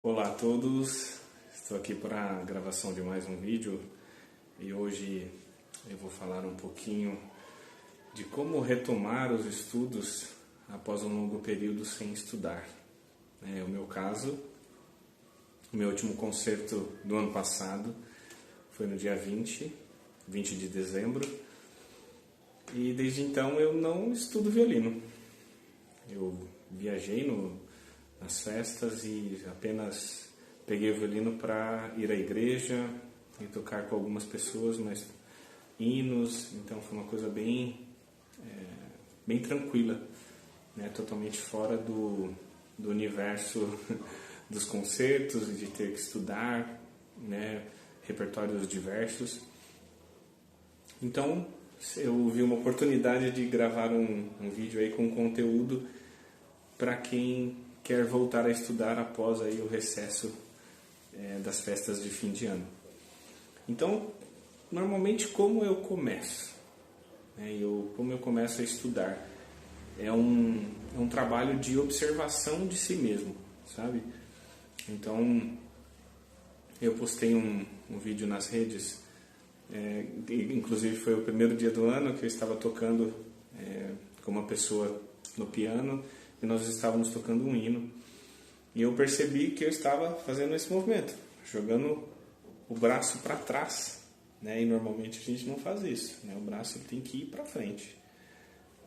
Olá a todos, estou aqui para a gravação de mais um vídeo e hoje eu vou falar um pouquinho de como retomar os estudos após um longo período sem estudar. O meu caso, o meu último concerto do ano passado foi no dia 20 de dezembro, e desde então eu não estudo violino. Eu viajei nas festas e apenas peguei o violino para ir à igreja e tocar com algumas pessoas, mas hinos, então foi uma coisa bem tranquila, né? Totalmente fora do universo dos concertos e de ter que estudar, né? Repertórios diversos. Então eu vi uma oportunidade de gravar um vídeo aí com conteúdo para quem quer voltar a estudar após aí o recesso das festas de fim de ano. Então, normalmente como eu começo? Como eu começo a estudar? É um trabalho de observação de si mesmo, sabe? Então, eu postei um vídeo nas redes, inclusive foi o primeiro dia do ano que eu estava tocando com uma pessoa no piano, e nós estávamos tocando um hino, e eu percebi que eu estava fazendo esse movimento, jogando o braço para trás, né? E normalmente a gente não faz isso, né? O braço tem que ir para frente,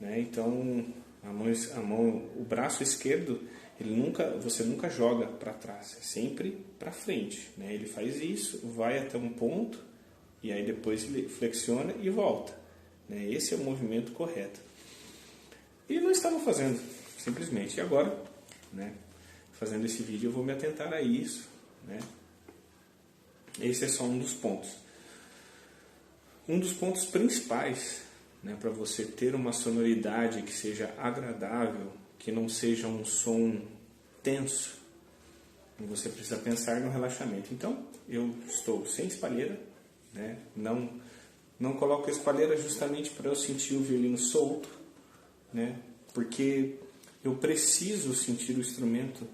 né? Então o braço esquerdo, você nunca joga para trás, é sempre para frente, né? Ele faz isso, vai até um ponto e aí depois ele flexiona e volta, né? Esse é o movimento correto. E não estava fazendo, simplesmente. E agora, né, fazendo esse vídeo, eu vou me atentar a isso, né? Esse é só um dos pontos. Um dos pontos principais, né, para você ter uma sonoridade que seja agradável, que não seja um som tenso, você precisa pensar no relaxamento. Então, eu estou sem espalheira, né? Não coloco a espalheira justamente para eu sentir o violino solto, né? Porque eu preciso sentir o instrumento,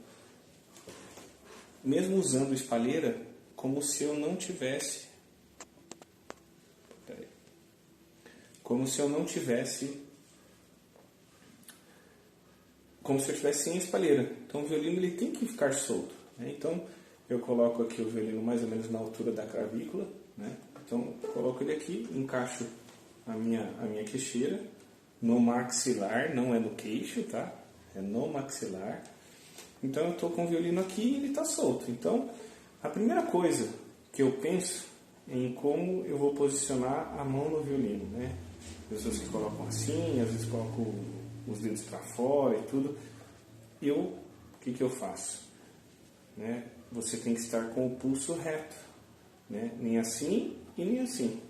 mesmo usando espalheira, como se eu não tivesse, como se eu estivesse sem espalheira. Então o violino ele tem que ficar solto, né? Então eu coloco aqui o violino mais ou menos na altura da clavícula, né? Então eu coloco ele aqui, encaixo a minha queixeira no maxilar, não é no queixo, tá? É no maxilar. Então eu estou com o violino aqui e ele está solto. Então a primeira coisa que eu penso é em como eu vou posicionar a mão no violino, né? Pessoas que colocam assim, às vezes colocam os dedos para fora e tudo. O que eu faço? Né? Você tem que estar com o pulso reto, né? Nem assim e nem assim.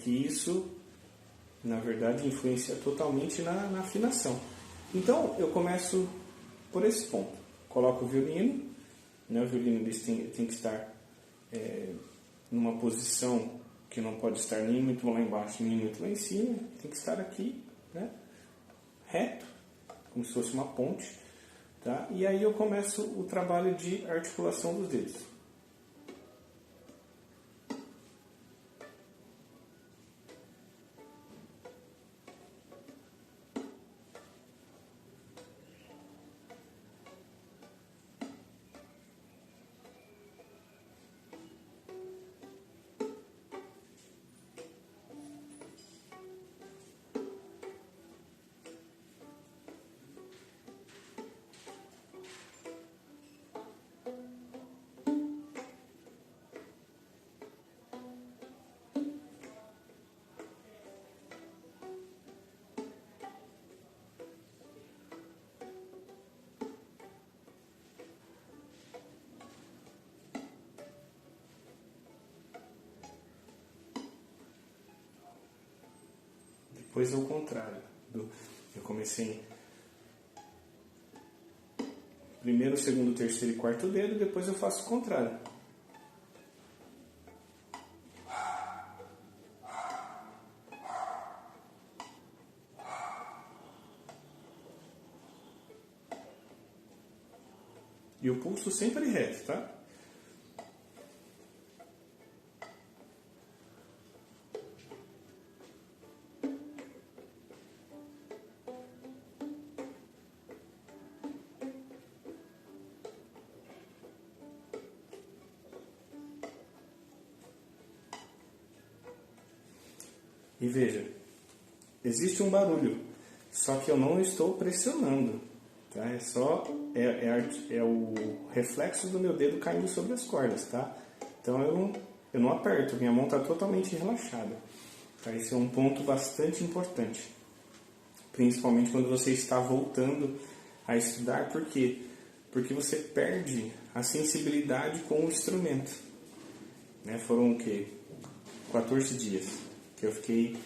Que isso, na verdade, influencia totalmente na afinação. Então, eu começo por esse ponto. Coloco o violino, né? O violino tem que estar numa posição que não pode estar nem muito lá embaixo, nem muito lá em cima. Tem que estar aqui, né? Reto, como se fosse uma ponte. Tá? E aí eu começo o trabalho de articulação dos dedos. Depois ao contrário. Eu comecei primeiro, segundo, terceiro e quarto dedo, depois eu faço o contrário. E E o pulso sempre reto, tá? E veja, existe um barulho, só que eu não estou pressionando, tá? É o reflexo do meu dedo caindo sobre as cordas, tá? Então eu não aperto, minha mão está totalmente relaxada, tá? Esse é um ponto bastante importante, principalmente quando você está voltando a estudar, por quê? Porque você perde a sensibilidade com o instrumento, né? Foram o quê? 14 dias que eu fiquei,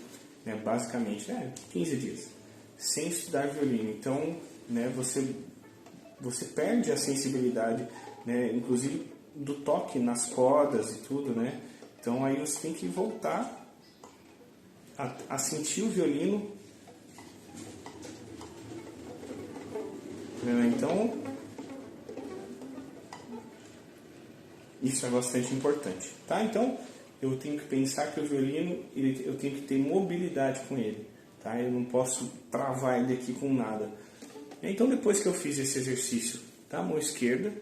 né, basicamente, 15 dias sem estudar violino. Então, né, você perde a sensibilidade, né, inclusive do toque nas cordas e tudo, né? Então aí você tem que voltar a sentir o violino, né? Então isso é bastante importante, tá? Então eu tenho que pensar que o violino, eu tenho que ter mobilidade com ele, tá? Eu não posso travar ele aqui com nada. Então, depois que eu fiz esse exercício da mão esquerda,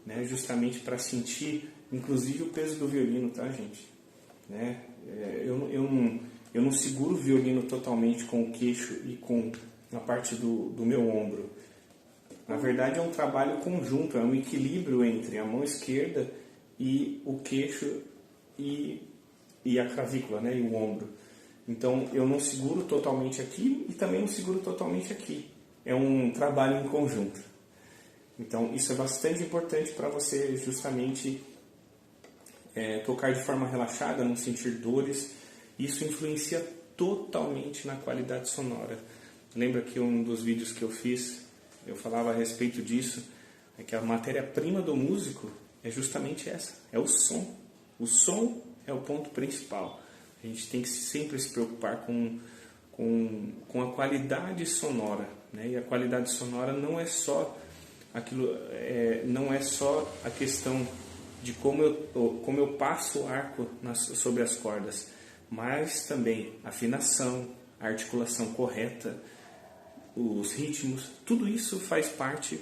né, justamente para sentir, inclusive, o peso do violino, tá, gente? Né? Eu não seguro o violino totalmente com o queixo e com a parte do meu ombro. Na verdade, é um trabalho conjunto, é um equilíbrio entre a mão esquerda e o queixo e a clavícula, né, e o ombro. Então eu não seguro totalmente aqui e também não seguro totalmente aqui. É um trabalho em conjunto. Então isso é bastante importante para você justamente tocar de forma relaxada, não sentir dores. Isso influencia totalmente na qualidade sonora. Lembra que um dos vídeos que eu fiz, eu falava a respeito disso, é que a matéria-prima do músico é justamente essa, é o som. O som é o ponto principal. A gente tem que sempre se preocupar com a qualidade sonora, né? E a qualidade sonora não é só aquilo, não é só a questão de como eu passo o arco sobre as cordas, mas também a afinação, a articulação correta, os ritmos, tudo isso faz parte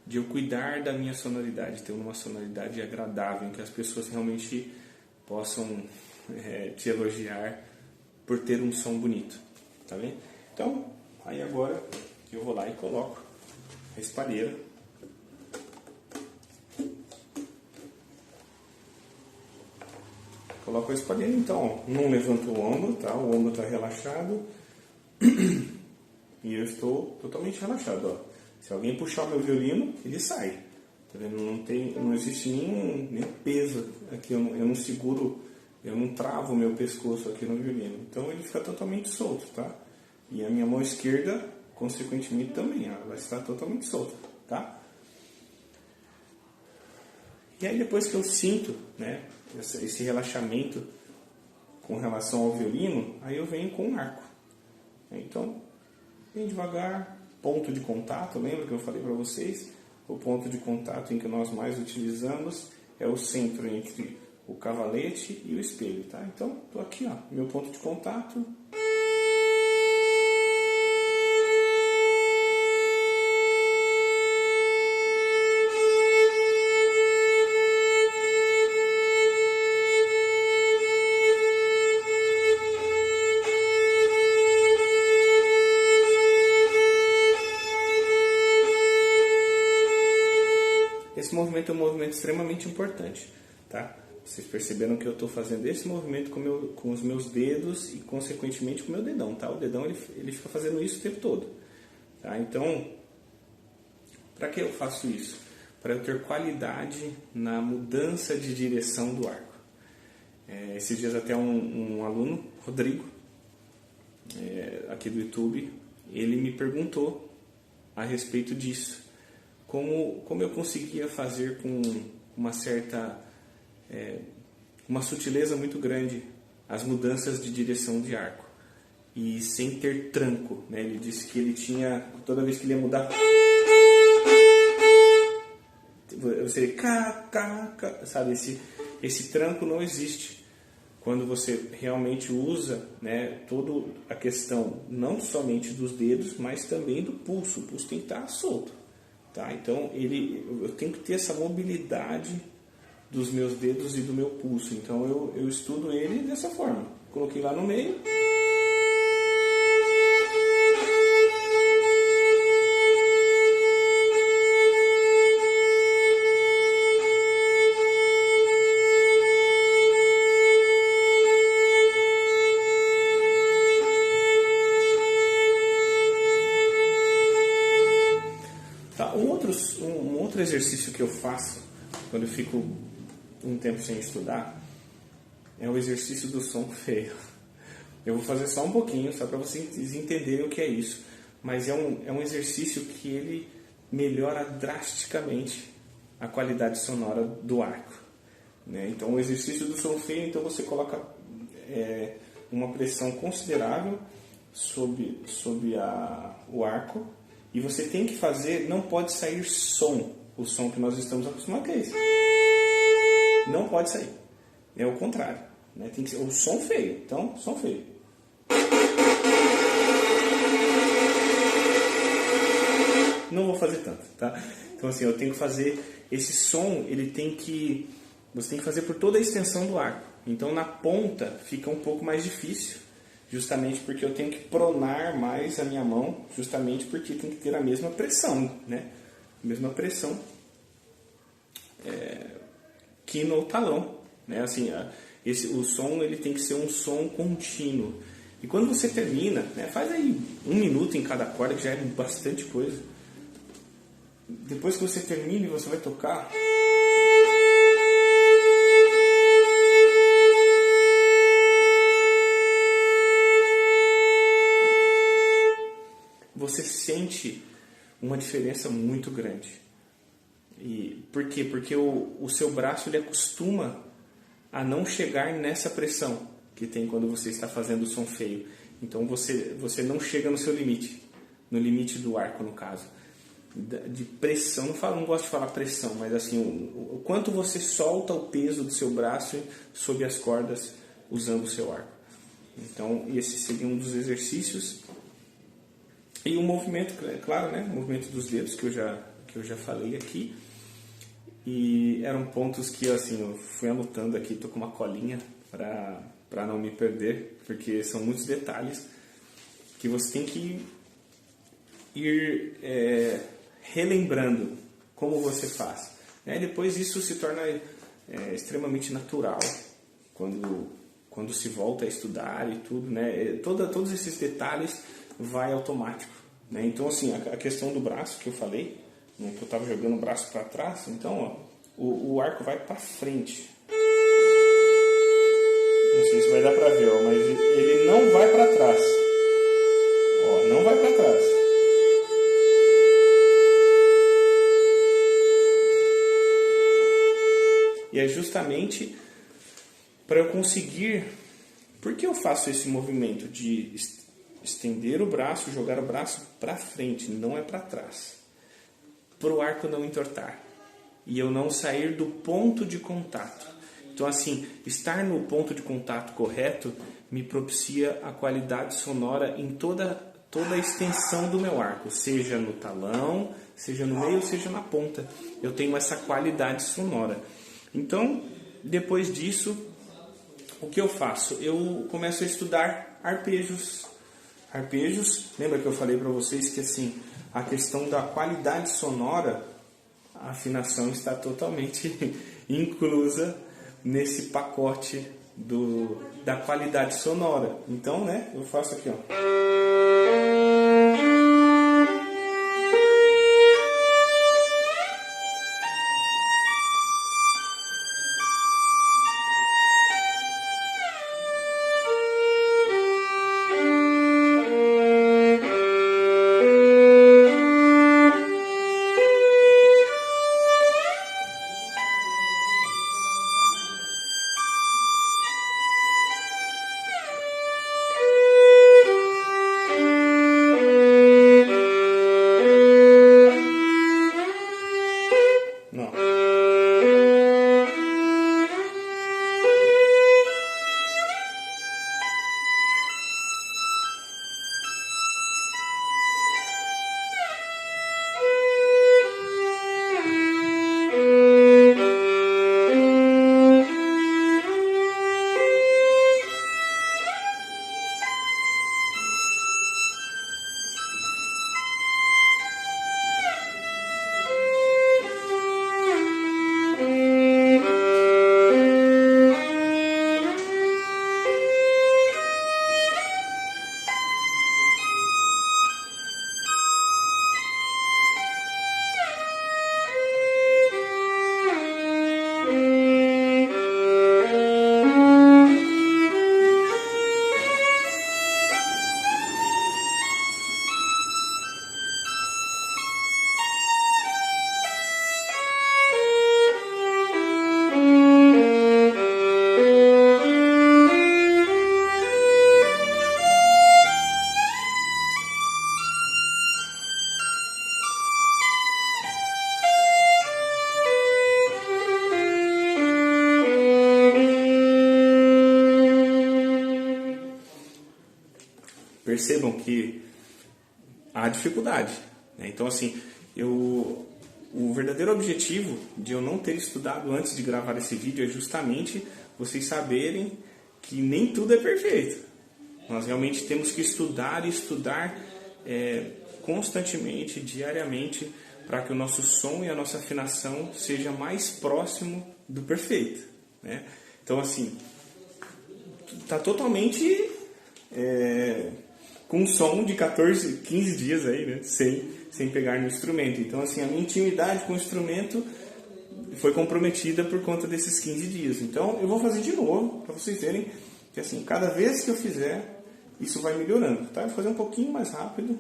de eu cuidar da minha sonoridade, ter uma sonoridade agradável, em que as pessoas realmente possam te elogiar por ter um som bonito, tá vendo? Então, aí agora eu vou lá e coloco a espalheira. Coloco a espalheira, então, ó, não levanto o ombro, tá? O ombro está relaxado e eu estou totalmente relaxado, ó. Se alguém puxar o meu violino, ele sai. Tá vendo? Não existe nenhum peso aqui. Eu não seguro, eu não travo o meu pescoço aqui no violino. Então ele fica totalmente solto, tá? E a minha mão esquerda, consequentemente, também. Ela está totalmente solta, tá? E aí depois que eu sinto, né, esse relaxamento com relação ao violino, aí eu venho com um arco. Então, bem devagar. Ponto de contato, lembra que eu falei para vocês? O ponto de contato em que nós mais utilizamos é o centro entre o cavalete e o espelho, tá? Então, estou aqui, ó, meu ponto de contato. Esse movimento é um movimento extremamente importante, tá? Vocês perceberam que eu estou fazendo esse movimento com os meus dedos e, consequentemente, com o meu dedão, tá? O dedão ele fica fazendo isso o tempo todo, tá? Então, para que eu faço isso? Para eu ter qualidade na mudança de direção do arco. Esses dias até um aluno, Rodrigo, aqui do YouTube, ele me perguntou a respeito disso. Como eu conseguia fazer com uma certa, uma sutileza muito grande as mudanças de direção de arco. e sem ter tranco, né? Ele disse que ele tinha, toda vez que ele ia mudar, você sabe, esse tranco não existe quando você realmente usa, né, toda a questão não somente dos dedos, mas também do pulso. O pulso tem que estar solto, tá? Então eu tenho que ter essa mobilidade dos meus dedos e do meu pulso. Então eu estudo ele dessa forma. Coloquei lá no meio. Tá, um outro exercício que eu faço quando eu fico um tempo sem estudar é o exercício do som feio. Eu vou fazer só um pouquinho, só para vocês entenderem o que é isso. Mas é um exercício que ele melhora drasticamente a qualidade sonora do arco, né? Então, o exercício do som feio, então você coloca uma pressão considerável sobre o arco, e você tem que fazer, não pode sair som, o som que nós estamos acostumados, que é esse. Não pode sair. É o contrário, né? Tem que ser o som feio. Então, som feio. Não vou fazer tanto, tá? Então, assim, eu tenho que fazer esse som, você tem que fazer por toda a extensão do arco. Então, na ponta fica um pouco mais difícil, justamente porque eu tenho que pronar mais a minha mão, justamente porque tem que ter a mesma pressão, né? A mesma pressão que no talão, né? Assim, o som ele tem que ser um som contínuo. E quando você termina, né, faz aí 1 minuto em cada corda, que já é bastante coisa. Depois que você termina e você vai tocar, você sente uma diferença muito grande. E por quê? Porque o seu braço ele acostuma a não chegar nessa pressão que tem quando você está fazendo o som feio. Então você não chega no seu limite, no limite do arco, no caso. De pressão, não gosto de falar pressão, mas assim, o quanto você solta o peso do seu braço sobre as cordas usando o seu arco. Então, esse seria um dos exercícios. E o movimento, claro, né? O movimento dos dedos que eu já falei aqui. E eram pontos que assim, eu fui anotando aqui, estou com uma colinha para não me perder, porque são muitos detalhes que você tem que ir relembrando como você faz. Depois isso se torna extremamente natural quando se volta a estudar e tudo, né? Todos esses detalhes vai automático, né? Então assim, a questão do braço que eu falei, né, que eu estava jogando o braço para trás, então ó, o arco vai para frente. Não sei se vai dar para ver, ó, mas ele não vai para trás. Ó, não vai para trás. E é justamente para eu conseguir... Por que eu faço esse movimento de estender o braço, jogar o braço para frente, não é para trás? Para o arco não entortar e eu não sair do ponto de contato. Então, assim, estar no ponto de contato correto me propicia a qualidade sonora em toda a extensão do meu arco, seja no talão, seja no meio, seja na ponta. Eu tenho essa qualidade sonora. Então, depois disso, o que eu faço? Eu começo a estudar arpejos. Arpejos, lembra que eu falei para vocês que assim, a questão da qualidade sonora, a afinação está totalmente inclusa nesse pacote da qualidade sonora. Então, né, eu faço aqui, ó. percebam que há dificuldade, né? Então, assim, o verdadeiro objetivo de eu não ter estudado antes de gravar esse vídeo é justamente vocês saberem que nem tudo é perfeito. Nós realmente temos que estudar e estudar constantemente, diariamente, para que o nosso som e a nossa afinação seja mais próximo do perfeito, né? Então, assim, está totalmente com um som de 14, 15 dias aí, né? Sem pegar no instrumento. Então, assim, a minha intimidade com o instrumento foi comprometida por conta desses 15 dias. Então, eu vou fazer de novo, para vocês verem que, assim, cada vez que eu fizer, isso vai melhorando, tá? Eu vou fazer um pouquinho mais rápido.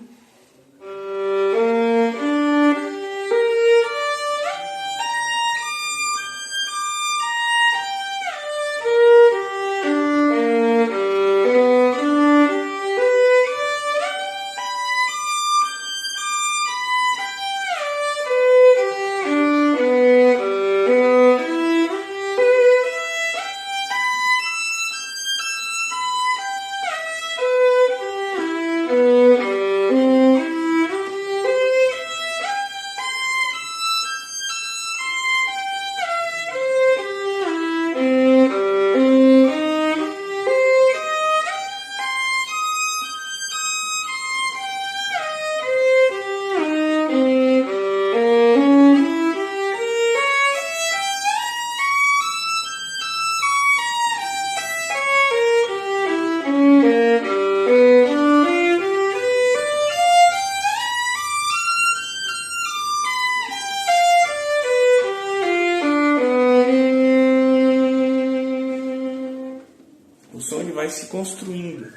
O som ele vai se construindo.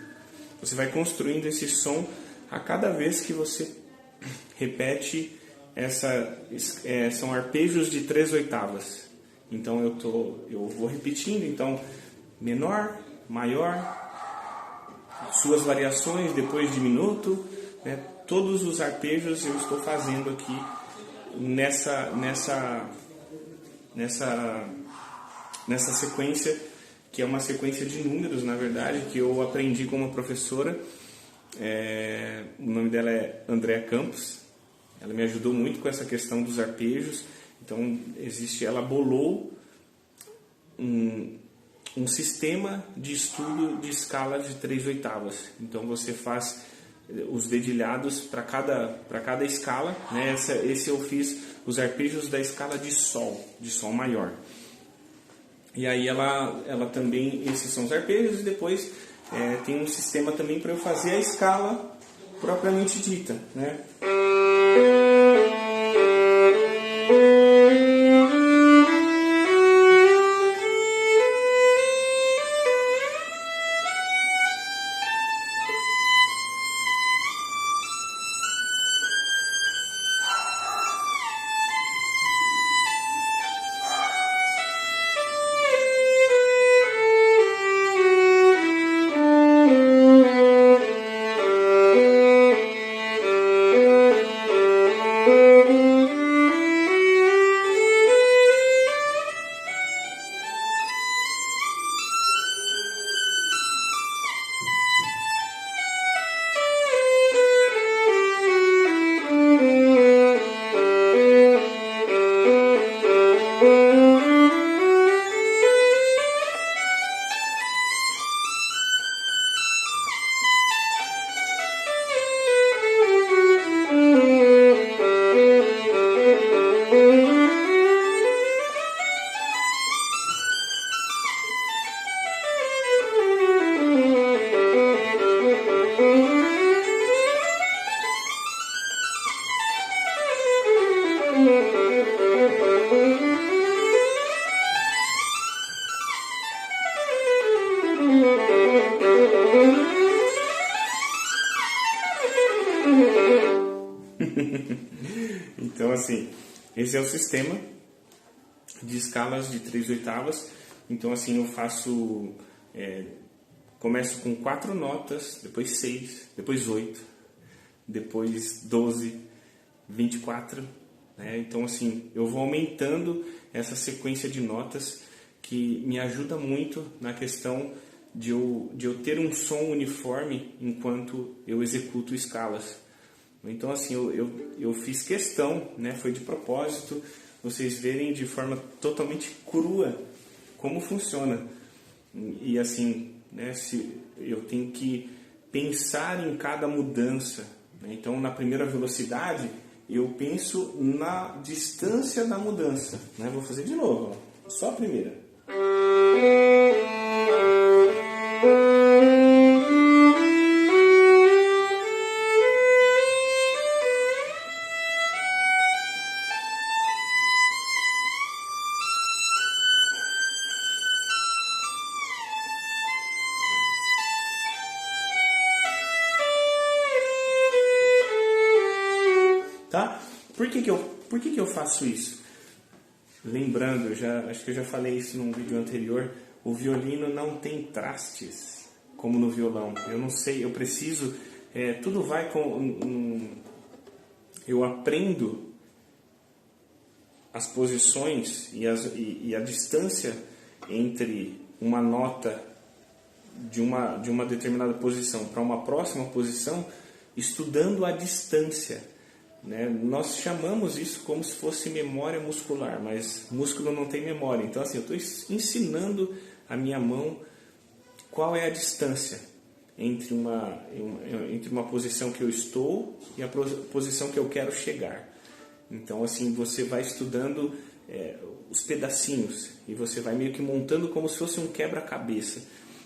Você vai construindo esse som a cada vez que você repete são arpejos de 3/8. Então eu vou repetindo, então menor, maior, suas variações, depois diminuto, né? Todos os arpejos eu estou fazendo aqui nessa sequência, que é uma sequência de números, na verdade, que eu aprendi com uma professora. O nome dela é Andréa Campos. Ela me ajudou muito com essa questão dos arpejos. Então, ela bolou um sistema de estudo de escalas de 3/8. Então, você faz os dedilhados para cada escala, né? Esse eu fiz os arpejos da escala de sol maior. E aí ela também, esses são os arpejos, e depois tem um sistema também para eu fazer a escala propriamente dita, né? Então, assim, esse é o sistema de escalas de 3/8. Então, assim, eu faço... começo com 4 notas, depois 6, depois 8, depois 12, 24, né? Então, assim, eu vou aumentando essa sequência de notas que me ajuda muito na questão de eu ter um som uniforme enquanto eu executo escalas. Então assim, eu fiz questão, né, foi de propósito, vocês verem de forma totalmente crua como funciona. E assim, né, se eu tenho que pensar em cada mudança, né? Então na primeira velocidade eu penso na distância da mudança, né? Vou fazer de novo, ó. Só a primeira. Tá? Por que que eu faço isso? Lembrando, acho que eu já falei isso num vídeo anterior, o violino não tem trastes como no violão. Eu não sei, eu preciso, tudo vai com... eu aprendo as posições e a distância entre uma nota de uma determinada posição para uma próxima posição, estudando a distância. Né? Nós chamamos isso como se fosse memória muscular, mas músculo não tem memória. Então assim, eu estou ensinando a minha mão qual é a distância entre uma posição que eu estou e a posição que eu quero chegar. Então assim, você vai estudando os pedacinhos e você vai meio que montando como se fosse um quebra-cabeça.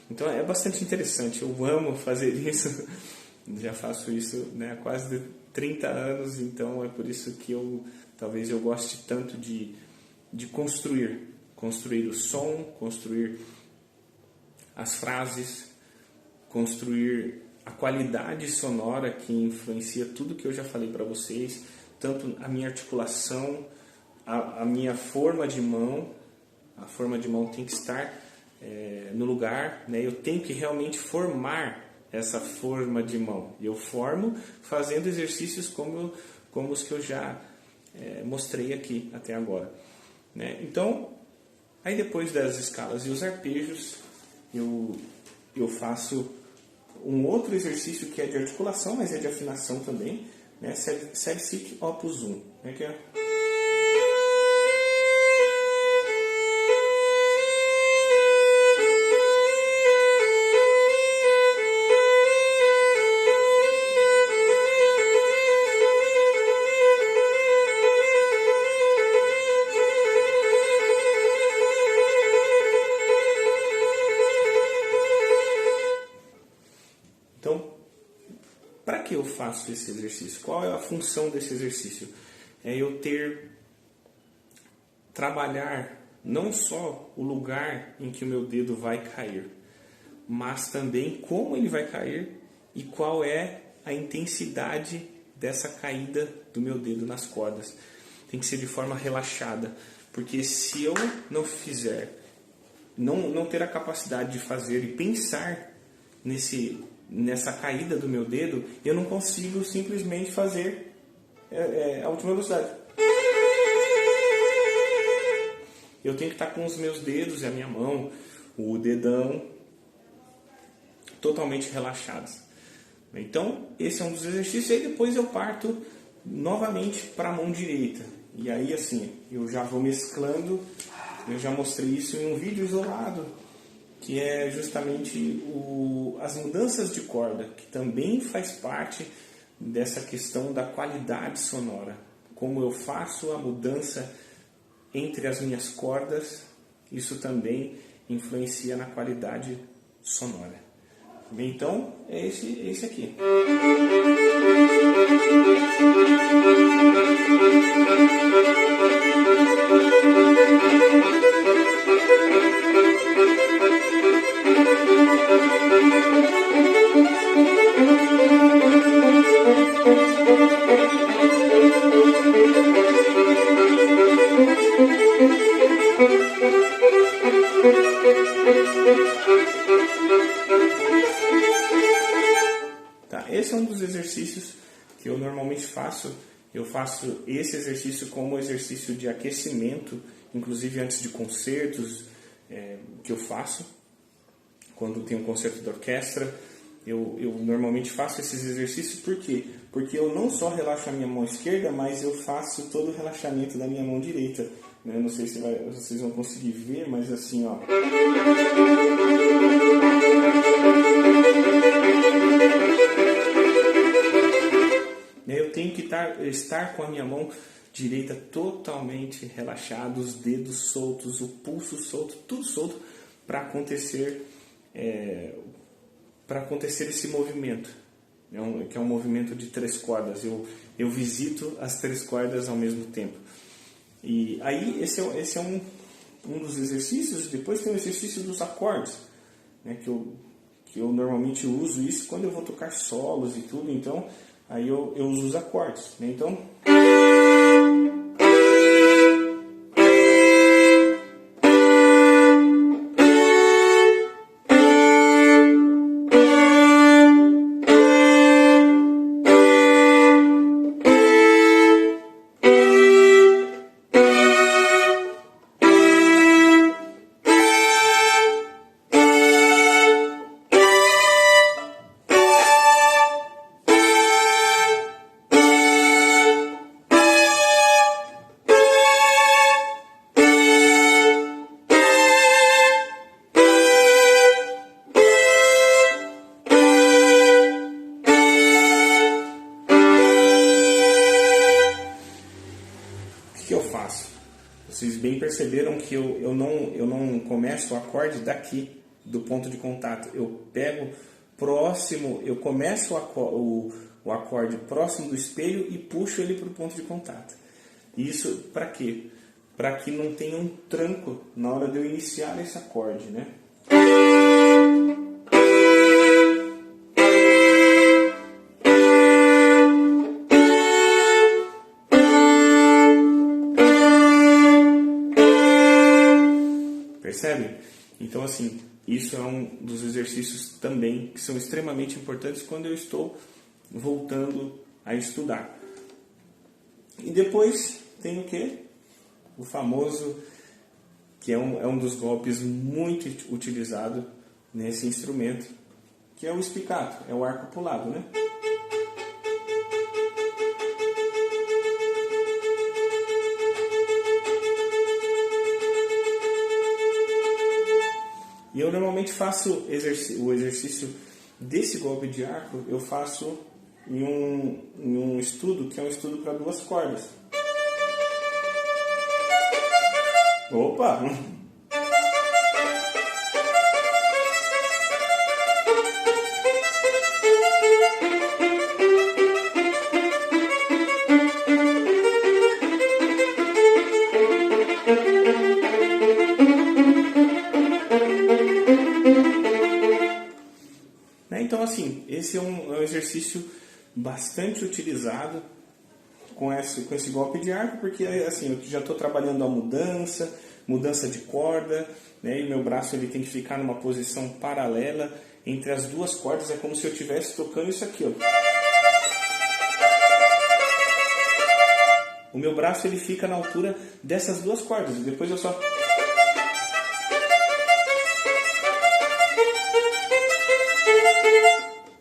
Então é bastante interessante, eu amo fazer isso, já faço isso, né, há quase 30 anos, então é por isso que talvez eu goste tanto de construir o som, construir as frases, construir a qualidade sonora que influencia tudo que eu já falei para vocês, tanto a minha articulação, a minha forma de mão. A forma de mão tem que estar no lugar, né? Eu tenho que realmente formar essa forma de mão. E eu formo fazendo exercícios como os que eu já mostrei aqui até agora. Né? Então, aí depois das escalas e os arpejos, eu faço um outro exercício que é de articulação, mas é de afinação também, né? Seg Sic Opus 1. Né? Que é... Então, para que eu faço esse exercício? Qual é a função desse exercício? É eu trabalhar não só o lugar em que o meu dedo vai cair, mas também como ele vai cair e qual é a intensidade dessa caída do meu dedo nas cordas. Tem que ser de forma relaxada, porque se eu não fizer, não ter a capacidade de fazer e pensar nessa caída do meu dedo, eu não consigo simplesmente fazer a última velocidade. Eu tenho que estar com os meus dedos e a minha mão, o dedão, totalmente relaxados. Então, esse é um dos exercícios. E aí depois eu parto novamente para a mão direita. E aí assim, eu já vou mesclando. Eu já mostrei isso em um vídeo isolado, que é justamente as mudanças de corda, que também faz parte dessa questão da qualidade sonora. Como eu faço a mudança entre as minhas cordas, isso também influencia na qualidade sonora. Então, é esse aqui. Tá, esse é um dos exercícios que eu normalmente faço. Eu faço esse exercício como exercício de aquecimento, inclusive antes de concertos que eu faço. quando tem um concerto de orquestra, eu normalmente faço esses exercícios. Por quê? Porque eu não só relaxo a minha mão esquerda, mas eu faço todo o relaxamento da minha mão direita. Né? Não sei se vocês vão conseguir ver, mas assim, ó. Eu tenho que estar com a minha mão direita totalmente relaxada, os dedos soltos, o pulso solto, tudo solto para acontecer esse movimento, que é um movimento de 3 cordas. Eu visito as 3 cordas ao mesmo tempo. E aí esse é um dos exercícios. Depois tem o exercício dos acordes, né, que eu normalmente uso isso quando eu vou tocar solos e tudo. Então aí eu uso os acordes, né? Então vocês bem perceberam que eu não começo o acorde daqui, do ponto de contato. Eu pego próximo, eu começo o acorde próximo do espelho e puxo ele para o ponto de contato. Isso para quê? Para que não tenha um tranco na hora de eu iniciar esse acorde, né? Percebe? Então, assim, isso é um dos exercícios também que são extremamente importantes quando eu estou voltando a estudar. E depois tem o quê? O famoso, que é um dos golpes muito utilizado nesse instrumento, que é o spiccato, é o arco pulado, né? E eu normalmente faço o exercício desse golpe de arco, eu faço em um estudo, que é um estudo para 2 cordas. Opa! Então, assim, esse é um exercício bastante utilizado com esse golpe de arco, porque assim, eu já estou trabalhando a mudança de corda, né, e meu braço ele tem que ficar numa posição paralela entre as 2 cordas. É como se eu estivesse tocando isso aqui, ó. O meu braço ele fica na altura dessas 2 cordas, e depois eu só...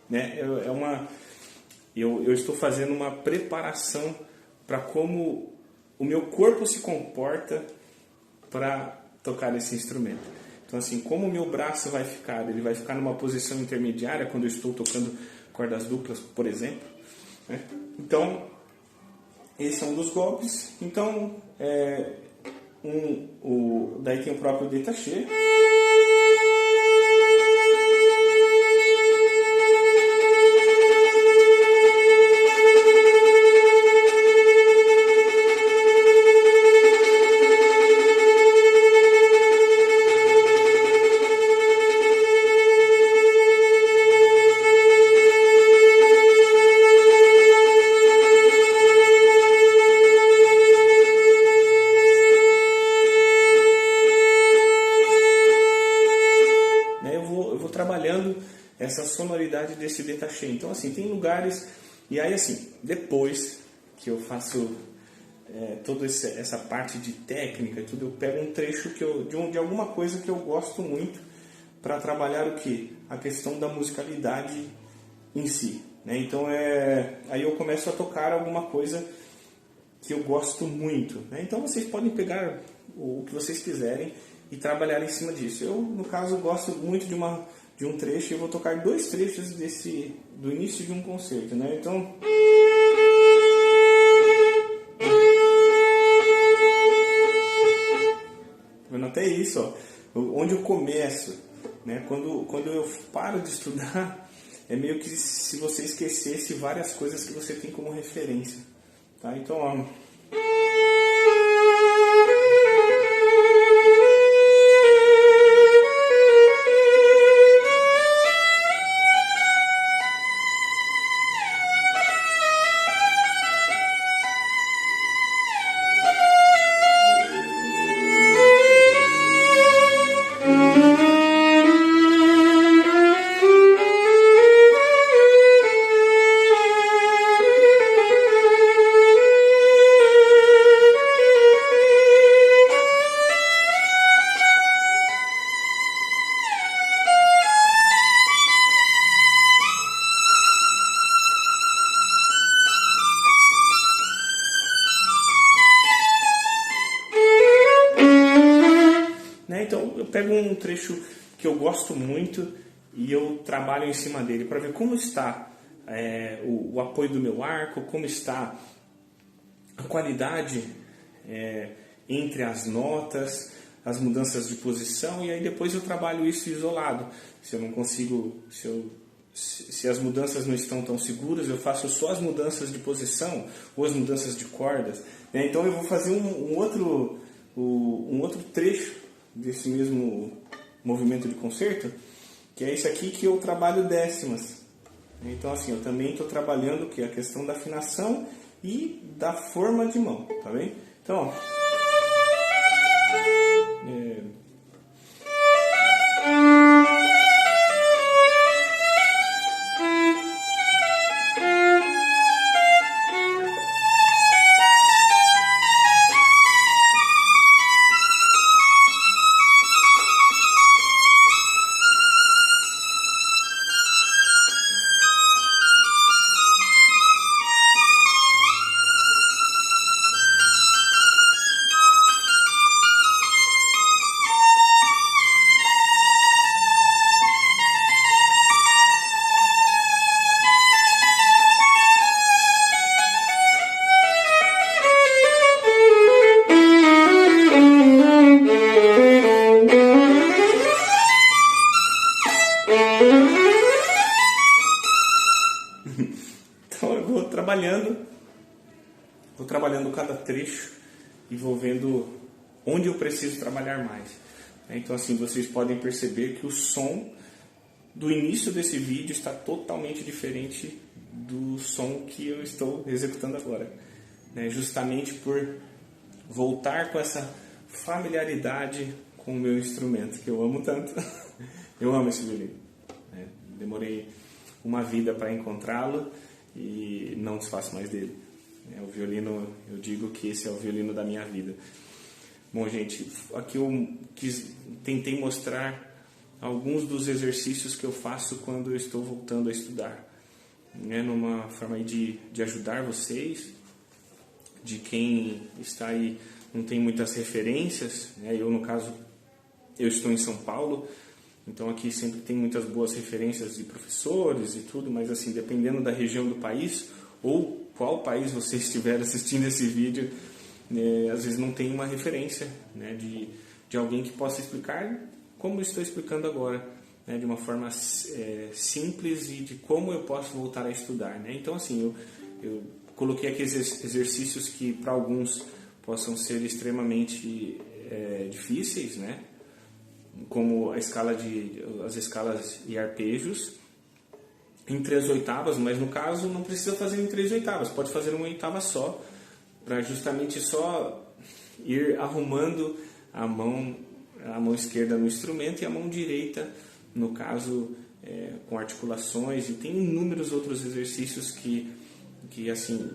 Né? Eu estou fazendo uma preparação para como o meu corpo se comporta para tocar esse instrumento. Então, assim, como o meu braço vai ficar? Ele vai ficar numa posição intermediária quando eu estou tocando cordas duplas, por exemplo. Né? Então, esse é um dos golpes. Então, daí tem o próprio détaché. Trabalhando essa sonoridade desse détaché. Então, assim, tem lugares... E aí, assim, depois que eu faço toda essa parte de técnica e tudo, eu pego um trecho de alguma coisa que eu gosto muito para trabalhar o que? A questão da musicalidade em si, né? Então aí eu começo a tocar alguma coisa que eu gosto muito, né? Então vocês podem pegar o que vocês quiserem e trabalhar em cima disso. Eu, no caso, gosto muito de um trecho e eu vou tocar 2 trechos do início de um concerto, né? Então... Até isso, ó, onde eu começo, né? Quando eu paro de estudar, é meio que se você esquecesse várias coisas que você tem como referência, tá? Então, ó... Então eu pego um trecho que eu gosto muito e eu trabalho em cima dele para ver como está o apoio do meu arco, como está a qualidade entre as notas, as mudanças de posição, e aí depois eu trabalho isso isolado. Se eu não consigo, se as mudanças não estão tão seguras, eu faço só as mudanças de posição ou as mudanças de cordas, né? Então eu vou fazer um outro trecho desse mesmo movimento de concerto, que é esse aqui que eu trabalho décimas. Então assim, eu também estou trabalhando que a questão da afinação e da forma de mão, tá bem? Então, ó, então eu vou trabalhando cada trecho e vou vendo onde eu preciso trabalhar mais. Então assim, vocês podem perceber que o som do início desse vídeo está totalmente diferente do som que eu estou executando agora, né? Justamente por voltar com essa familiaridade com o meu instrumento, que eu amo tanto. Eu amo esse violino, né? Demorei uma vida para encontrá-lo e não desfaço mais dele. O violino, eu digo que esse é o violino da minha vida. Bom, gente, aqui eu tentei mostrar alguns dos exercícios que eu faço quando eu estou voltando a estudar, né? Numa forma aí de ajudar vocês, de quem está aí não tem muitas referências, né? Eu, no caso, eu estou em São Paulo, então aqui sempre tem muitas boas referências de professores e tudo, mas assim, dependendo da região do país ou qual país você estiver assistindo esse vídeo, né, às vezes não tem uma referência, né, de alguém que possa explicar como eu estou explicando agora, né, de uma forma simples e de como eu posso voltar a estudar, né? Então assim, eu coloquei aqui exercícios que para alguns possam ser extremamente difíceis, né? Como as escalas e arpejos em 3/8, mas no caso não precisa fazer em 3/8, pode fazer uma oitava só, para justamente só ir arrumando a mão esquerda no instrumento e a mão direita, no caso, com articulações, e tem inúmeros outros exercícios que assim,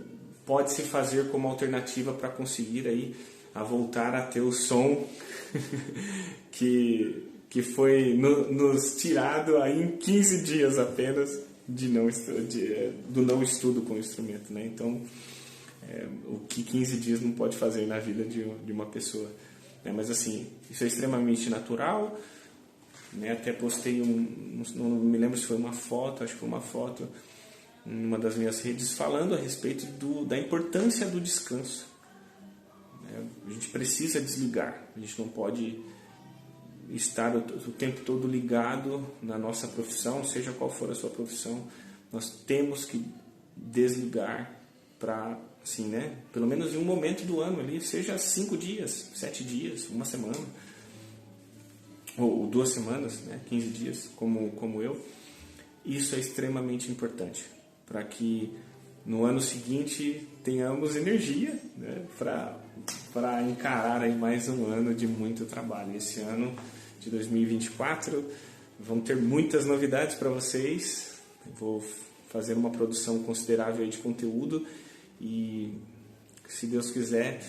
pode se fazer como alternativa para conseguir aí a voltar a ter o som que que foi nos tirado aí em 15 dias apenas do não estudo com o instrumento, né? Então, o que 15 dias não pode fazer na vida de uma pessoa, né? Mas assim, isso é extremamente natural, né? Até postei não me lembro se foi uma foto, acho que foi uma foto em uma das minhas redes falando a respeito da importância do descanso, né? A gente precisa desligar, a gente não pode estar o tempo todo ligado na nossa profissão, seja qual for a sua profissão. Nós temos que desligar para, assim, né, pelo menos em um momento do ano ali, seja 5 dias, 7 dias, uma semana, ou 2 semanas, né, 15 dias, como eu. Isso é extremamente importante para que no ano seguinte tenhamos energia, né, para encarar aí mais um ano de muito trabalho. Esse ano de 2024 vão ter muitas novidades para vocês. Vou fazer uma produção considerável aí de conteúdo e, se Deus quiser,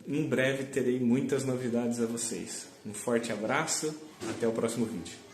em breve terei muitas novidades a vocês. Um forte abraço, até o próximo vídeo.